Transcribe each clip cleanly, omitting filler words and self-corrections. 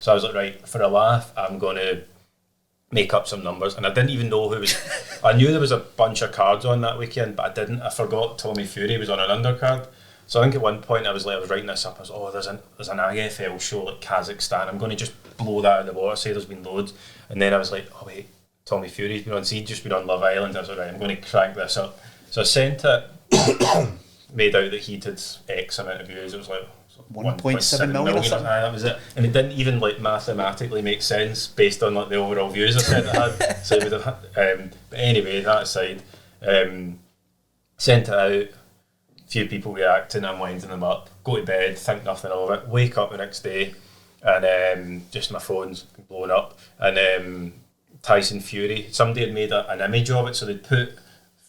So I was like, right, for a laugh, I'm going to make up some numbers. And I didn't even know who was... I knew there was a bunch of cards on that weekend, but I didn't. I forgot Tommy Fury was on an undercard. So I think at one point I was writing this up. I was, there's an IFL show like Kazakhstan. I'm going to just blow that out of the water, say there's been loads. And then I was like, oh wait, Tommy Fury's been on. So he'd just been on Love Island. I was like, right, I'm going to crank this up. So I sent it, made out that he did X amount of views. It was like 1.7 million or something. That was it. And it didn't even like mathematically make sense based on like the overall views I said it had. So it would have. But anyway, that aside, sent it out. Few people reacting, I'm winding them up, go to bed, think nothing of it, wake up the next day, and just my phone's blowing up. And Tyson Fury, somebody had made an image of it, so they'd put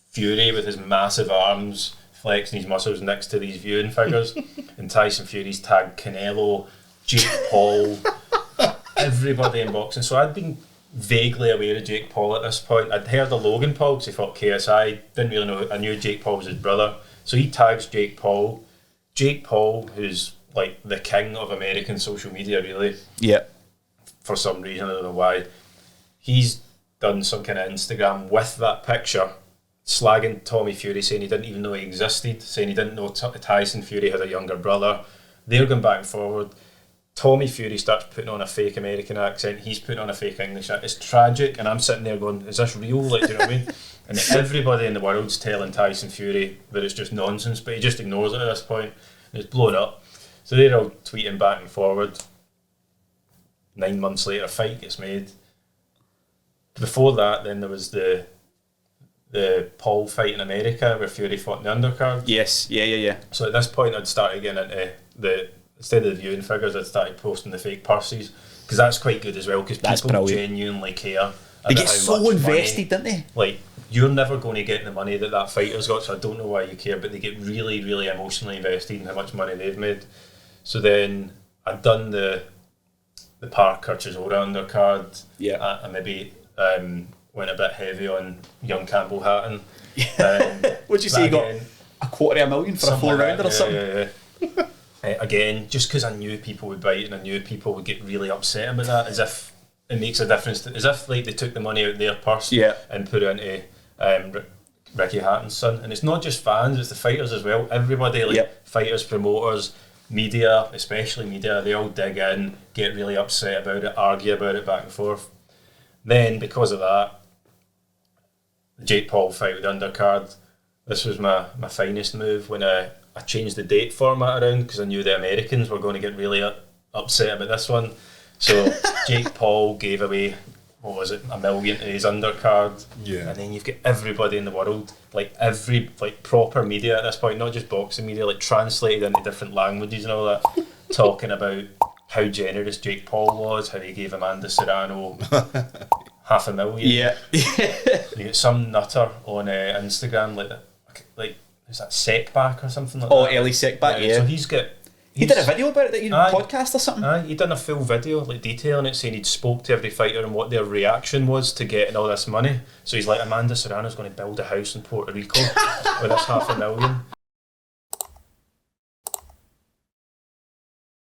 Fury with his massive arms flexing his muscles next to these viewing figures, and Tyson Fury's tagged Canelo, Jake Paul, everybody in boxing. So I'd been vaguely aware of Jake Paul at this point. I'd heard of Logan Paul because he fought KSI, didn't really know. I knew Jake Paul was his brother. So he tags Jake Paul. Jake Paul, who's like the king of American social media, really. Yeah. For some reason, I don't know why. He's done some kind of Instagram with that picture, slagging Tommy Fury, saying he didn't even know he existed, saying he didn't know Tyson Fury had a younger brother. They're going back and forward. Tommy Fury starts putting on a fake American accent. He's putting on a fake English accent. It's tragic, and I'm sitting there going, is this real? Like, do you know what I mean? And everybody in the world's telling Tyson Fury that it's just nonsense, but he just ignores it at this point, and it's blown up. So they're all tweeting back and forward. 9 months later, a fight gets made. Before that, then there was the Paul fight in America where Fury fought in the undercard. Yes, yeah. So at this point, I'd started getting into instead of the viewing figures, I'd started posting the fake purses, because that's quite good as well, because people genuinely care. They get so invested, don't they? Like, you're never going to get the money that fighter's got, so I don't know why you care, but they get really, really emotionally invested in how much money they've made. So then I'd done the Parker Chisora undercard. Yeah. I maybe went a bit heavy on young Campbell Hatton. What'd you say, you got $250,000 for a 4-rounder or something? Yeah. Again, just because I knew people would bite and I knew people would get really upset about that, as if it makes a difference, as if like they took the money out of their purse and put it into Ricky Hatton's son. And it's not just fans, it's the fighters as well. Everybody, fighters, promoters, media, especially media, they all dig in, get really upset about it, argue about it back and forth. Then, because of that, the Jake Paul fight with the undercard, this was my finest move when I changed the date format around, because I knew the Americans were going to get really upset about this one. So Jake Paul gave away, $1 million to his undercard. Yeah. And then you've got everybody in the world, every proper media at this point, not just boxing media, translated into different languages and all that, talking about how generous Jake Paul was, how he gave Amanda Serrano $500,000. Yeah. You get some nutter on Instagram like is that Sekback or something like that? Oh, Ellie Sekback, yeah. So he did a video about it, podcast or something? He'd done a full video, detailing it, saying he'd spoke to every fighter and what their reaction was to getting all this money. So he's like, Amanda Serrano's going to build a house in Puerto Rico with this $500,000.